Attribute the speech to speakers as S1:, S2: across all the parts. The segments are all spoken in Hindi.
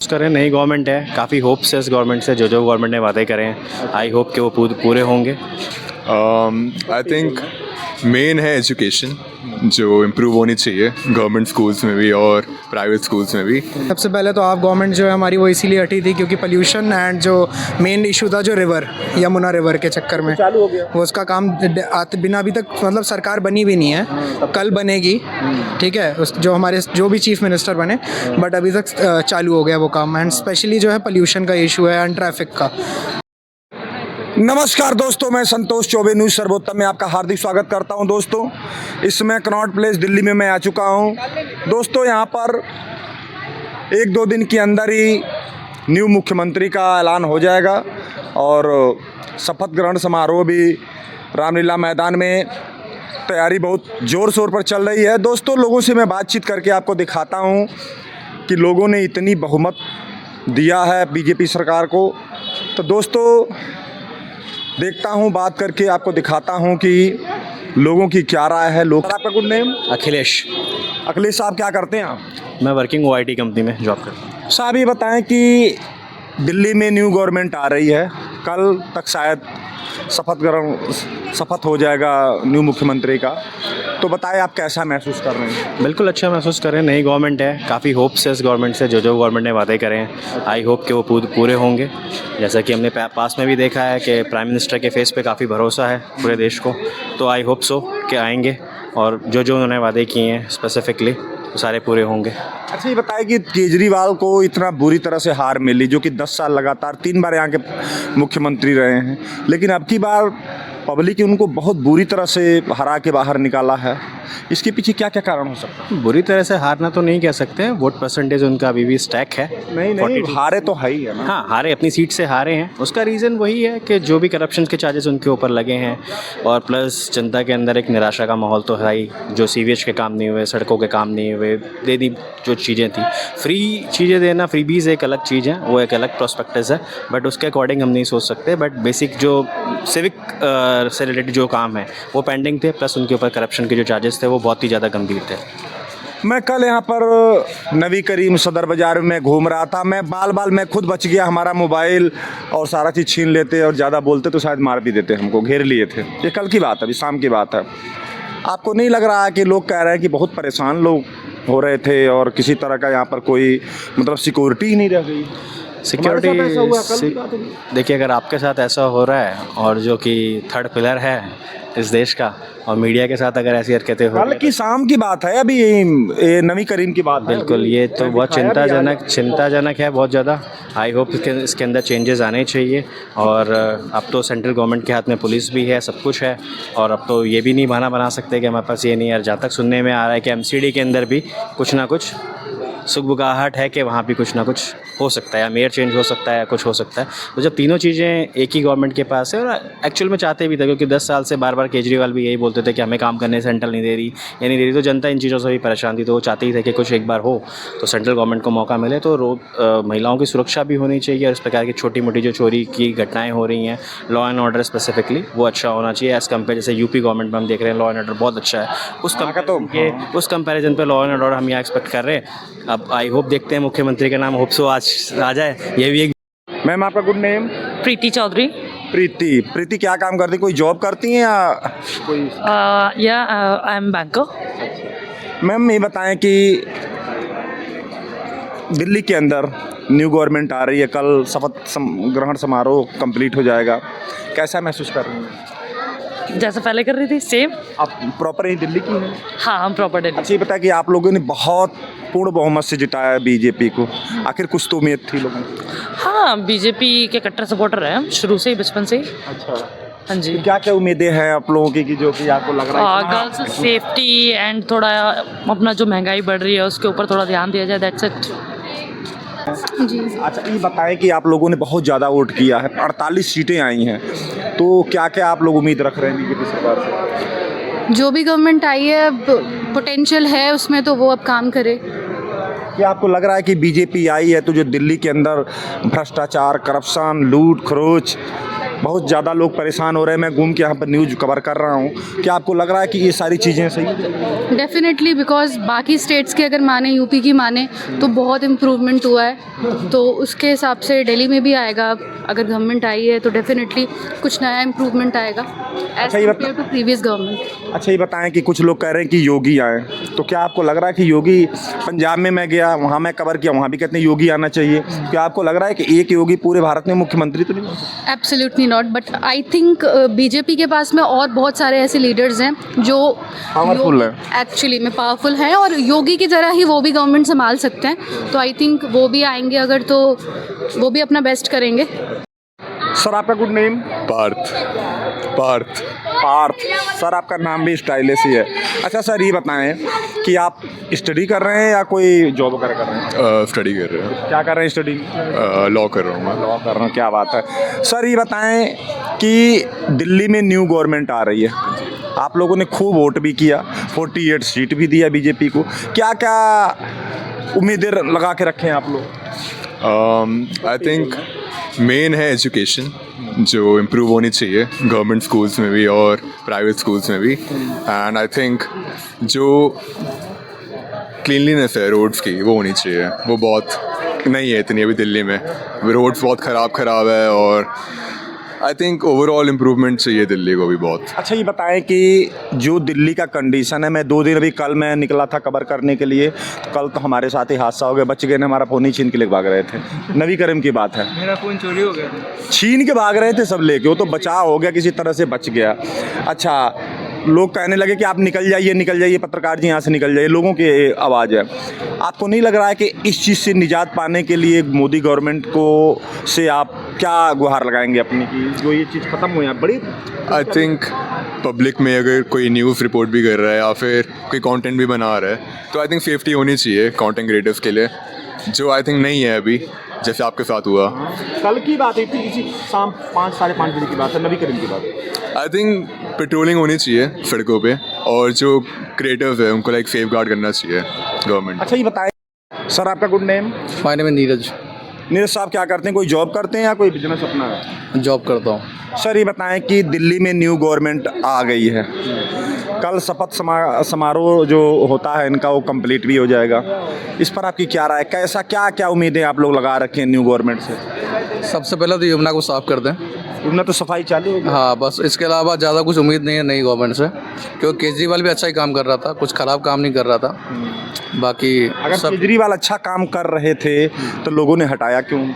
S1: करें नई गवर्नमेंट है, काफ़ी होप्स है इस गवर्नमेंट से। जो गवर्नमेंट ने वादे करे हैं, आई होप कि वो पूरे होंगे।
S2: आई थिंक मेन है एजुकेशन, जो इम्प्रूव होनी चाहिए गवर्नमेंट स्कूल्स में भी और प्राइवेट स्कूल्स में भी।
S3: सबसे पहले तो आप गवर्नमेंट जो है हमारी वो इसीलिए हटी थी क्योंकि पोल्यूशन एंड जो मेन इशू था जो रिवर यमुना रिवर के चक्कर में चालू हो गया, वो उसका काम बिना अभी तक मतलब सरकार बनी भी नहीं है, कल बनेगी। ठीक है, उस जो हमारे जो भी चीफ मिनिस्टर बने, बट अभी तक चालू हो गया वो काम। एंड स्पेशली जो है पोल्यूशन का इशू है एंड ट्रैफिक का।
S4: नमस्कार दोस्तों, मैं संतोष चौबे न्यूज़ सर्वोत्तम में आपका हार्दिक स्वागत करता हूं। दोस्तों, इस समय कनॉट प्लेस दिल्ली में मैं आ चुका हूं। दोस्तों, यहां पर एक दो दिन के अंदर ही न्यू मुख्यमंत्री का ऐलान हो जाएगा और शपथ ग्रहण समारोह भी रामलीला मैदान में तैयारी बहुत ज़ोर शोर पर चल रही है। दोस्तों, लोगों से मैं बातचीत करके आपको दिखाता हूँ कि लोगों ने इतनी बहुमत दिया है बीजेपी सरकार को। तो दोस्तों, देखता हूँ, बात करके आपको दिखाता हूँ कि लोगों की क्या राय है। लोग, आपका गुड नेम?
S1: अखिलेश।
S4: अखिलेश साहब, क्या करते हैं आप?
S1: मैं वर्किंग OIT कंपनी में जॉब करता हूँ।
S4: साहब, ये बताएं कि दिल्ली में न्यू गवर्नमेंट आ रही है, कल तक शायद शपथ हो जाएगा न्यू मुख्यमंत्री का, तो बताएं आप कैसा महसूस कर रहे हैं?
S1: बिल्कुल अच्छा महसूस कर रहे हैं। नई गवर्नमेंट है, काफ़ी होप्स है इस गवर्नमेंट से। जो गवर्नमेंट ने वादे करे हैं, आई होप कि वो पूरे होंगे। जैसा कि हमने पास में भी देखा है कि प्राइम मिनिस्टर के फेस पे काफ़ी भरोसा है पूरे देश को। तो आई होप सो कि आएंगे और जो उन्होंने वादे किए हैं स्पेसिफिकली वो सारे पूरे होंगे।
S4: अच्छा, ये बताएं कि केजरीवाल को इतना बुरी तरह से हार मिली, जो कि 10 साल लगातार 3 बार यहाँ के मुख्यमंत्री रहे हैं, लेकिन अब की बार पब्लिक उनको बहुत बुरी तरह से हरा के बाहर निकाला है। इसके पीछे क्या क्या कारण हो सकता है?
S1: बुरी तरह से हारना तो नहीं कह सकते हैं, वोट परसेंटेज उनका अभी भी स्टैक है।
S4: नहीं, हारे तो है ही है ना।
S1: हाँ, हारे, अपनी सीट से हारे हैं। उसका रीज़न वही है कि जो भी करप्शन के चार्जेस उनके ऊपर लगे हैं, और प्लस जनता के अंदर एक निराशा का माहौल तो है ही। जो सीवेज के काम नहीं हुए, सड़कों के काम नहीं हुए, दे दी जो चीज़ें थी, फ्री चीज़ें देना, फ्रीबीज एक अलग चीज़ है, वो एक अलग प्रोस्पेक्टस है, बट उसके अकॉर्डिंग हम नहीं सोच सकते। बट बेसिक जो सिविक से रिलेटेड जो काम है वो पेंडिंग थे, प्लस उनके ऊपर करप्शन के जो चार्जेस थे वो बहुत ही ज़्यादा गंभीर थे।
S4: मैं कल यहाँ पर नबी करीम सदर बाज़ार में घूम रहा था। मैं खुद बच गया। हमारा मोबाइल और सारा चीज़ छीन लेते और ज़्यादा बोलते तो शायद मार भी देते, हमको घेर लिए थे। ये कल की बात है, अभी शाम की बात है। आपको नहीं लग रहा है कि लोग कह रहे हैं कि बहुत परेशान लोग हो रहे थे और किसी तरह का यहाँ पर कोई मतलब सिक्योरिटी ही नहीं रह गई?
S1: सिक्योरिटी देखिए, अगर आपके साथ ऐसा हो रहा है और जो कि थर्ड पिलर है इस देश का, और मीडिया के साथ अगर ऐसी हरकतें हो
S4: कल की शाम की बात है, अभी ये नबी करीम की बात है।
S1: बिल्कुल, ये तो बहुत चिंताजनक है, बहुत ज़्यादा। आई होप इसके अंदर चेंजेस आने चाहिए। और अब तो सेंट्रल गवर्नमेंट के हाथ में पुलिस भी है, सब कुछ है, और अब तो ये भी नहीं बहाना बना सकते कि हमारे पास ये नहीं है। जहाँ तक सुनने में आ रहा है कि MCD के अंदर भी कुछ ना कुछ सुगबुगाहट है कि वहाँ भी कुछ ना कुछ हो सकता है, या मेयर चेंज हो सकता है, या कुछ हो सकता है। तो जब तीनों चीज़ें एक ही गवर्नमेंट के पास है, और एक्चुअल में चाहते भी थे, क्योंकि 10 साल से बार बार केजरीवाल भी यही बोलते थे कि हमें काम करने सेंट्रल नहीं दे रही, ये नहीं दे रही, तो जनता इन चीज़ों से भी परेशान थी। तो वो चाहते ही थे कि कुछ एक बार हो तो सेंट्रल गवर्नमेंट को मौका मिले। तो महिलाओं की सुरक्षा भी होनी चाहिए, और इस प्रकार की छोटी मोटी जो चोरी की घटनाएँ हो रही हैं, लॉ एंड ऑर्डर स्पेसिफिकली वो अच्छा होना चाहिए एज़ कम्पेयर। जैसे यूपी गवर्नमेंट में हम देख रहे हैं लॉ एंड ऑर्डर बहुत अच्छा है, उस कंपेरिजन पे लॉ एंड ऑर्डर हम यहाँ एक्सपेक्ट कर रहे हैं। अब आई होप देखते हैं मुख्यमंत्री का नाम होप सो आज आ जाए। ये भी एक।
S4: मैम, आपका गुड नेम?
S5: प्रीति चौधरी।
S4: प्रीति क्या काम करती, कोई जॉब करती हैं या कोई?
S5: I am banker.
S4: मैम, ये बताएं कि दिल्ली के अंदर न्यू गवर्नमेंट आ रही है, कल शपथ ग्रहण समारोह कंप्लीट हो जाएगा, कैसा महसूस कर रही हैं?
S5: जैसे पहले कर रही थी सेम।
S4: आप प्रॉपर ही दिल्ली की हैं?
S5: हाँ, हम प्रॉपर दिल्ली।
S4: अच्छा, ये बताएं कि आप लोगों ने बहुत पूर्ण बहुमत से जिताया बीजेपी को, आखिर कुछ तो उम्मीद थी लोगों को?
S5: हाँ, बीजेपी के कट्टर सपोर्टर हैं हम शुरू से ही, बचपन से ही।
S4: अच्छा,
S5: हाँ जी।
S4: क्या क्या उम्मीदें हैं आप लोगों की कि जो कि आपको लग रहा है?
S5: गर्ल्स सेफ्टी एंड थोड़ा अपना जो महंगाई बढ़ रही है उसके ऊपर थोड़ा ध्यान दिया जाए, दैट्स इट जी।
S4: अच्छा, ये बताएं कि आप लोगों ने बहुत ज़्यादा वोट किया है, 48 सीटें आई हैं, तो क्या क्या आप लोग उम्मीद रख रहे हैं बीजेपी सरकार से?
S6: जो भी गवर्नमेंट आई है, अब पोटेंशियल है उसमें, तो वो अब काम करे।
S4: क्या आपको लग रहा है कि बीजेपी आई है तो जो दिल्ली के अंदर भ्रष्टाचार, करप्शन, लूट खरोच बहुत ज़्यादा लोग परेशान हो रहे हैं। मैं घूम के यहाँ पर न्यूज़ कवर कर रहा हूँ। क्या आपको लग रहा है कि ये सारी चीज़ें सही हैं?
S6: डेफिनेटली, बिकॉज बाकी स्टेट्स के अगर माने, यूपी की माने तो बहुत इम्प्रूवमेंट हुआ है, तो उसके हिसाब से दिल्ली में भी आएगा। अगर गवर्नमेंट आई है तो डेफिनेटली कुछ नया इम्प्रूवमेंट आएगा एज
S4: ये
S6: कम्पेयर टू प्रीवियस गवर्नमेंट।
S4: अच्छा, ये बताएं कि कुछ लोग कह रहे हैं कि योगी आए, तो क्या आपको लग रहा है कि योगी, पंजाब में मैं गया, वहाँ मैं कवर किया, वहाँ भी कहते हैं योगी आना चाहिए, क्या आपको लग रहा है कि एक योगी पूरे भारत में मुख्यमंत्री तो नहीं हो सकता?
S6: Absolutely not, but I think BJP के पास में और बहुत सारे ऐसे लीडर्स हैं जो
S4: पावरफुल है,
S6: एक्चुअली में पावरफुल हैं, और योगी की तरह ही वो भी गवर्नमेंट संभाल सकते हैं। तो आई थिंक वो भी आएंगे अगर, तो वो भी अपना बेस्ट करेंगे।
S4: सर आपका good name?
S2: Parth Parth
S4: Parth. Sir आपका नाम भी स्टाइलिश ही है। अच्छा सर, ये बताएं कि आप स्टडी कर रहे हैं या कोई जॉब वगैरह कर रहे हैं?
S2: स्टडी कर रहे हैं,
S4: क्या कर रहे हैं स्टडी?
S2: लॉ कर रहा हूँ मैं।
S4: लॉ कर रहा हूँ, क्या बात है। सर ये बताएं कि दिल्ली में न्यू गवर्नमेंट आ रही है, आप लोगों ने खूब वोट भी किया, 48 सीट भी दिया बीजेपी को, क्या क्या उम्मीदें लगा के रखे हैं आप लोग?
S2: आई थिंक मेन है एजुकेशन, जो इम्प्रूव होनी चाहिए गवर्नमेंट स्कूल्स में भी और प्राइवेट स्कूल्स में भी। एंड आई थिंक जो क्लीनलीनेस है रोड्स की, वो होनी चाहिए। वो बहुत नहीं है इतनी अभी दिल्ली में, रोड्स बहुत ख़राब है, और आई थिंक ओवरऑल इम्प्रूवमेंट चाहिए दिल्ली को भी बहुत।
S4: अच्छा ये बताएं कि जो दिल्ली का कंडीशन है, मैं 2 दिन अभी, कल मैं निकला था कवर करने के लिए, तो कल तो हमारे साथ ही हादसा हो गया, बच गए ने, हमारा फ़ोन ही छीन के लेके भाग रहे थे। नवी करीम की बात है,
S3: मेरा फ़ोन चोरी हो गया,
S4: छीन के भाग रहे थे सब लेके, वो तो बचाव हो गया, किसी तरह से बच गया। अच्छा, लोग कहने लगे कि आप निकल जाइए, पत्रकार जी यहाँ से निकल जाइए, लोगों की आवाज़ है। आपको नहीं लग रहा है कि इस चीज़ से निजात पाने के लिए मोदी गवर्नमेंट को से आप क्या गुहार लगाएंगे अपनी, की जो ये चीज़ ख़त्म हो जाए? बड़ी
S2: आई थिंक पब्लिक में अगर कोई न्यूज़ रिपोर्ट भी कर रहा है या फिर कोई कंटेंट भी बना रहा है, तो आई थिंक सेफ्टी होनी चाहिए कंटेंट क्रिएटर्स के लिए, जो आई थिंक नहीं है अभी, जैसे आपके साथ हुआ।
S4: कल की बात है, इसी शाम 5 साढ़े 5 बजे की बात है, नवी करीम की बात।
S2: आई थिंक पेट्रोलिंग होनी चाहिए सड़कों पे, और जो क्रिएटर्स है उनको लाइक सेफ गार्ड करना चाहिए गवर्नमेंट।
S4: अच्छा ये बताएं सर, आपका गुड नेम?
S7: माय नेम है नीरज।
S4: नीरज साहब क्या करते हैं, कोई जॉब करते हैं या कोई बिजनेस अपना है?
S7: जॉब करता हूँ।
S4: सर ये बताएं कि दिल्ली में न्यू गवर्नमेंट आ गई है, कल शपथ समारोह जो होता है इनका, वो कंप्लीट भी हो जाएगा, इस पर आपकी क्या राय, कैसा क्या उम्मीदें आप लोग लगा रखे हैं न्यू गवर्नमेंट से?
S7: सबसे पहले तो यमुना को साफ कर दें।
S4: यमुना तो सफाई चालू होगी।
S7: हाँ, बस इसके अलावा ज़्यादा कुछ उम्मीद नहीं है नई गवर्नमेंट से, क्योंकि केजरीवाल भी अच्छा ही काम कर रहा था, कुछ ख़राब काम नहीं कर रहा था। बाकी
S4: अगर
S7: सब
S4: केजरीवाल अच्छा काम कर रहे थे तो लोगों ने हटाया क्यों?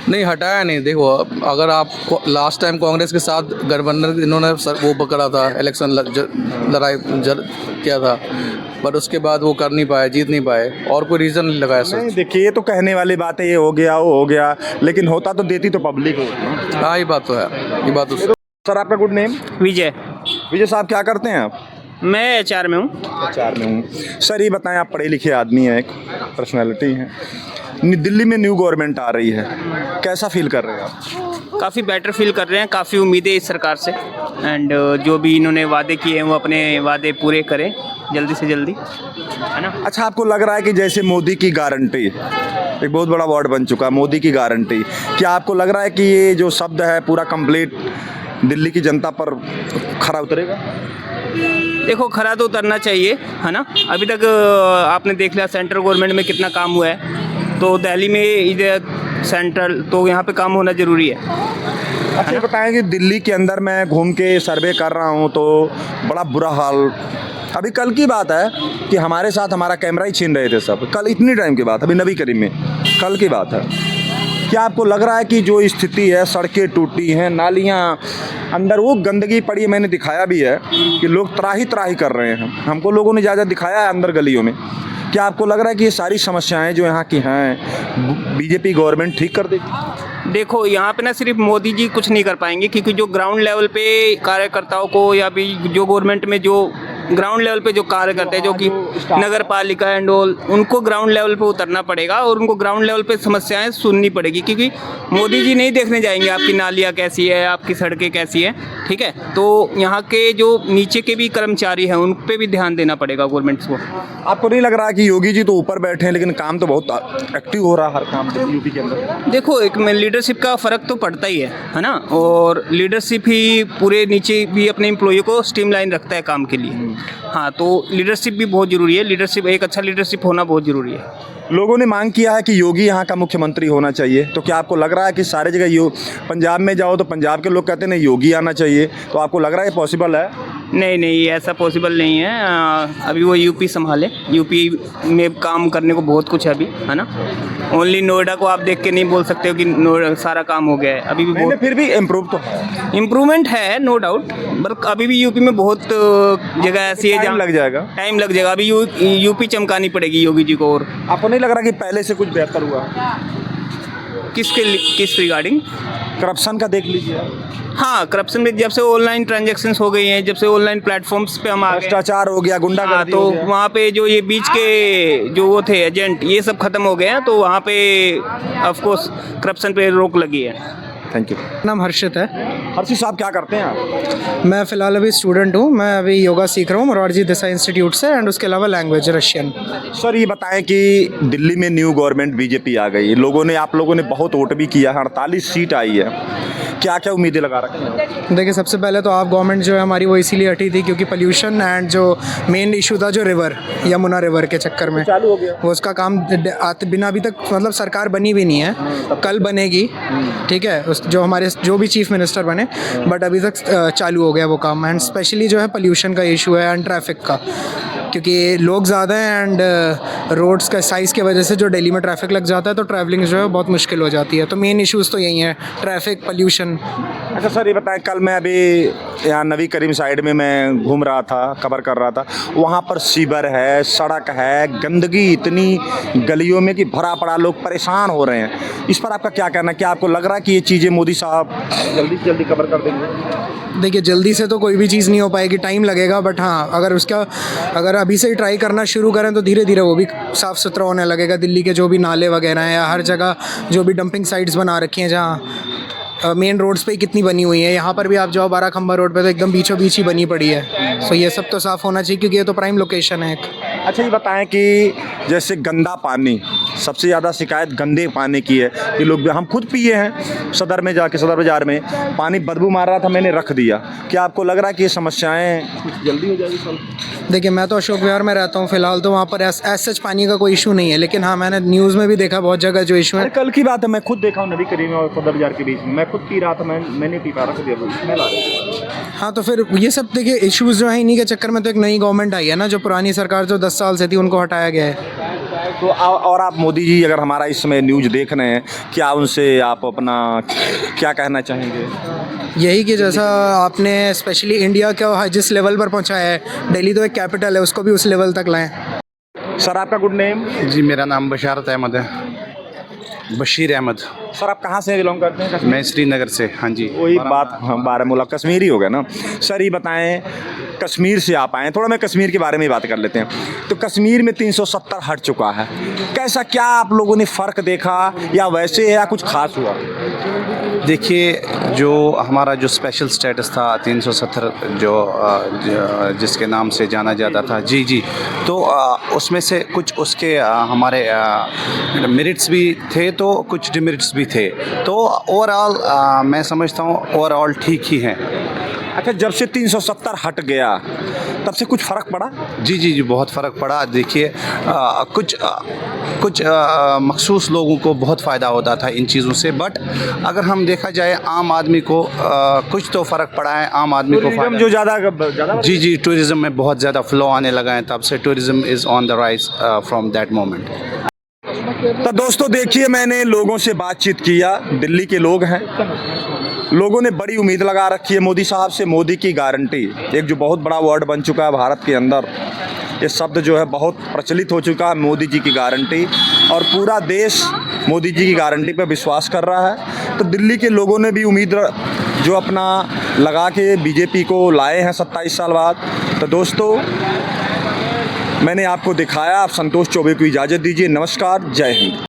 S7: नहीं हटाया नहीं। देखो, अगर आप लास्ट टाइम कांग्रेस के साथ गठबंधन इन्होंने वो पकड़ा था, इलेक्शन लड़ाई किया था, पर उसके बाद वो कर नहीं पाए, जीत नहीं पाए, और कोई रीज़न नहीं लगाया सर।
S4: नहीं देखिए, ये तो कहने वाली बात है, ये हो गया वो हो गया, लेकिन होता तो देती तो पब्लिक हो।
S7: हाँ, ये बात तो है, ये बात तो।
S4: सर आपका गुड नेम?
S8: विजय।
S4: विजय साहब क्या करते हैं आप?
S8: मैं HR में हूँ।
S4: HR में हूँ। सर ये बताएं, आप पढ़े लिखे आदमी हैं, एक पर्सनैलिटी हैं, दिल्ली में न्यू गवर्नमेंट आ रही है, कैसा फील कर रहे हैं आप?
S8: काफ़ी बेटर फील कर रहे हैं, काफ़ी उम्मीदें इस सरकार से, एंड जो भी इन्होंने वादे किए हैं वो अपने वादे पूरे करें जल्दी से जल्दी, है ना।
S4: अच्छा, आपको लग रहा है कि जैसे मोदी की गारंटी, एक बहुत बड़ा वर्ड बन चुका है मोदी की गारंटी, क्या आपको लग रहा है कि ये जो शब्द है पूरा कंप्लीट दिल्ली की जनता पर खरा उतरेगा?
S8: देखो, खरा तो उतरना चाहिए, है ना। अभी तक आपने देख लिया सेंट्रल गवर्नमेंट में कितना काम हुआ है, तो दिल्ली में इधर सेंट्रल, तो यहाँ पे काम होना ज़रूरी है।
S4: अच्छा बताएं कि दिल्ली के अंदर मैं घूम के सर्वे कर रहा हूँ तो बड़ा बुरा हाल, अभी कल की बात है कि हमारे साथ हमारा कैमरा ही छीन रहे थे सब, कल इतनी टाइम की बात, अभी नवी करीम में कल की बात है। क्या आपको लग रहा है कि जो स्थिति है, सड़कें टूटी हैं, नालियाँ अंदर वो गंदगी पड़ी है, मैंने दिखाया भी है कि लोग त्राही कर रहे हैं, हमको लोगों ने ज़्यादा दिखाया है अंदर गलियों में। क्या आपको लग रहा है कि ये सारी समस्याएं जो यहाँ की हैं बीजेपी गवर्नमेंट ठीक कर देगी?
S8: देखो, यहाँ पे ना सिर्फ मोदी जी कुछ नहीं कर पाएंगे, क्योंकि जो ग्राउंड लेवल पे कार्यकर्ताओं को या भी जो गवर्नमेंट में जो ग्राउंड लेवल पे जो कार्य करते हैं, जो कि नगर पालिका एंड ऑल, उनको ग्राउंड लेवल पे उतरना पड़ेगा और उनको ग्राउंड लेवल पे समस्याएं सुननी पड़ेगी, क्योंकि मोदी जी नहीं देखने जाएंगे आपकी नालियाँ कैसी है, आपकी सड़कें कैसी है, ठीक है। तो यहाँ के जो नीचे के भी कर्मचारी हैं उन पे भी ध्यान देना पड़ेगा गवर्नमेंट को।
S4: आपको नहीं लग रहा कि योगी जी तो ऊपर बैठे हैं लेकिन काम तो बहुत एक्टिव हो रहा है हर काम यूपी के अंदर?
S8: देखो, एक में लीडरशिप का फ़र्क तो पड़ता ही है ना, और लीडरशिप ही पूरे नीचे भी अपने एम्प्लॉय को स्ट्रीमलाइन रखता है काम के लिए। हाँ, तो लीडरशिप भी बहुत ज़रूरी है, लीडरशिप, एक अच्छा लीडरशिप होना बहुत ज़रूरी है।
S4: लोगों ने मांग किया है कि योगी यहाँ का मुख्यमंत्री होना चाहिए, तो क्या आपको लग रहा है कि सारे जगह पंजाब में जाओ तो पंजाब के लोग कहते हैं नहीं योगी आना चाहिए, तो आपको लग रहा है पॉसिबल है?
S8: नहीं, ऐसा पॉसिबल नहीं है। अभी वो यूपी संभाले, यूपी में काम करने को बहुत कुछ है अभी, है ना। ओनली नोएडा को आप देख के नहीं बोल सकते हो कि नोएडा सारा काम हो गया है, अभी भी बहुत,
S4: फिर भी इम्प्रूव तो है,
S8: इम्प्रूवमेंट है, नो डाउट, बट अभी भी यूपी में बहुत जगह ऐसी है जहाँ
S4: लग जाएगा,
S8: टाइम लग जाएगा। अभी यूपी चमकानी पड़ेगी योगी जी को। और
S4: आपको नहीं लग रहा कि पहले से कुछ बेहतर हुआ?
S8: किस रिगार्डिंग?
S4: करप्शन का देख लीजिए।
S8: हाँ, करप्शन में जब से ऑनलाइन ट्रांजैक्शंस हो गई हैं, जब से ऑनलाइन प्लेटफॉर्म्स पे हम आ गए,
S4: भ्रष्टाचार हो गया, गुंडागर्दी
S8: तो
S4: हो गया।
S8: वहाँ पे जो ये बीच के जो वो थे एजेंट, ये सब खत्म हो गए हैं, तो वहाँ पे ऑफ कोर्स करप्शन पे रोक लगी है।
S4: Thank you.
S3: नाम हर्षित है।
S4: हर्षित साहब क्या करते हैं आप?
S3: मैं फ़िलहाल अभी स्टूडेंट हूँ, मैं अभी योगा सीख रहा हूँ मोरारजी देसाई इंस्टीट्यूट से, एंड उसके अलावा लैंग्वेज रशियन।
S4: सर ये बताएं कि दिल्ली में न्यू गवर्नमेंट बीजेपी आ गई, आप लोगों ने बहुत वोट भी किया है, 48 सीट आई है, क्या क्या उम्मीदें लगा रखी हैं?
S3: देखिए, सबसे पहले तो आप गवर्नमेंट जो है हमारी वो इसीलिए हटी थी क्योंकि पोल्यूशन एंड जो मेन इशू था जो रिवर, यमुना रिवर के चक्कर में
S4: चालू हो गया,
S3: वो उसका काम बिना अभी तक मतलब सरकार बनी भी नहीं है, कल बनेगी, ठीक है, उस जो हमारे जो भी चीफ मिनिस्टर बने, बट अभी तक चालू हो गया वो काम। एंड स्पेशली जो है पोल्यूशन का इशू है एंड ट्रैफिक का, क्योंकि लोग ज़्यादा हैं एंड रोड्स का साइज़ की वजह से जो दिल्ली में ट्रैफिक लग जाता है तो ट्रैवलिंग जो है बहुत मुश्किल हो जाती है। तो मेन इश्यूज़ तो यही हैं, ट्रैफिक, पोल्यूशन।
S4: अच्छा सर ये बताएं, कल मैं अभी यहाँ नबी करीम साइड में मैं घूम रहा था, कवर कर रहा था, वहाँ पर सीवर है, सड़क है, गंदगी इतनी गलियों में कि भरा पड़ा, लोग परेशान हो रहे हैं। इस पर आपका क्या कहना है? क्या आपको लग रहा है कि ये चीज़ें मोदी साहब जल्दी से जल्दी कवर कर देंगे?
S3: देखिए, जल्दी से तो कोई भी चीज़ नहीं हो पाएगी, टाइम लगेगा, बट हाँ अगर अभी से ही ट्राई करना शुरू करें तो धीरे धीरे वो भी साफ़ सुथरा होने लगेगा। दिल्ली के जो भी नाले वगैरह हैं या हर जगह जो भी डंपिंग साइट्स बना रखी हैं, जहाँ मेन रोड्स पे ही कितनी बनी हुई है, यहाँ पर भी आप जाओ बारा खंबा रोड पे तो एकदम बीचों बीच ही बनी पड़ी है। सो ये सब तो साफ़ होना चाहिए क्योंकि ये तो प्राइम लोकेशन है एक।
S4: अच्छा ये बताएं कि जैसे गंदा पानी, सबसे ज़्यादा शिकायत गंदे पानी की है कि लोग, हम खुद पिए हैं सदर बाज़ार में, पानी बदबू मार रहा था, मैंने रख दिया। क्या आपको लग रहा है कि ये समस्याएं कुछ जल्दी हो जाएगी सर?
S3: देखिए, मैं तो अशोक विहार में रहता हूँ फ़िलहाल, तो वहाँ पर सच पानी का कोई इशू नहीं है, लेकिन हाँ मैंने न्यूज़ में भी देखा बहुत जगह जो इशू है।
S4: कल की बात है, मैं खुद देखा हूँ नबी करीम और सदर बाज़ार के बीच में, मैं खुद पी रहा था, मैं नहीं पी पा रहा था, स्मेल आ रही थी।
S3: हाँ, तो फिर ये सब देखिए इश्यूज़ जो हैं, इन्हीं के चक्कर में तो एक नई गवर्नमेंट आई है ना, जो पुरानी सरकार जो 10 साल से थी उनको हटाया गया है।
S4: तो और आप मोदी जी अगर हमारा इस समय न्यूज़ देख रहे हैं, क्या उनसे आप अपना क्या कहना चाहेंगे?
S3: यही कि जैसा आपने स्पेशली इंडिया का जिस लेवल पर पहुंचाया है, दिल्ली तो एक कैपिटल है, उसको भी उस लेवल तक लाएं।
S4: सर आपका गुड नेम?
S9: जी मेरा नाम बशारत अहमद है, बशीर अहमद।
S4: सर आप कहाँ से बिलोंग करते हैं?
S9: मैं श्रीनगर से। हाँ जी,
S4: वही बात, बारामूला कश्मीरी हो गया ना। सर ये बताएं, कश्मीर से आप आए, थोड़ा मैं कश्मीर के बारे में बात कर लेते हैं। तो कश्मीर में 370 हट चुका है, कैसा क्या आप लोगों ने फ़र्क देखा या वैसे है या कुछ खास हुआ?
S9: देखिए, जो हमारा जो स्पेशल स्टेटस था 370 जिसके नाम से जाना जाता था, जी, तो उसमें से कुछ उसके हमारे मेरिट्स भी थे तो कुछ डिमेरिट्स भी थे, तो ओवरऑल मैं समझता हूँ ओवरऑल ठीक ही है।
S4: अच्छा, जब से 370 हट गया तब से कुछ फ़र्क पड़ा?
S9: जी, बहुत फ़र्क पड़ा। देखिए, कुछ मखसूस लोगों को बहुत फ़ायदा होता था इन चीज़ों से, बट अगर हम देखा जाए आम आदमी को कुछ तो फ़र्क पड़ा है, आम आदमी को फ़ायदा
S4: जो ज़्यादा
S9: जी, टूरिज़्म में बहुत ज़्यादा फ्लो आने लगा है, तब से tourism is on the rise from that moment.
S4: तो दोस्तों देखिए, मैंने लोगों से बातचीत किया, दिल्ली के लोग हैं, लोगों ने बड़ी उम्मीद लगा रखी है मोदी साहब से। मोदी की गारंटी एक जो बहुत बड़ा वर्ड बन चुका है भारत के अंदर, ये शब्द जो है बहुत प्रचलित हो चुका है, मोदी जी की गारंटी, और पूरा देश मोदी जी की गारंटी पर विश्वास कर रहा है। तो दिल्ली के लोगों ने भी उम्मीद जो अपना लगा के बीजेपी को लाए हैं 27 साल बाद। तो दोस्तों मैंने आपको दिखाया, आप संतोष चौबे को इजाज़त दीजिए। नमस्कार, जय हिंद।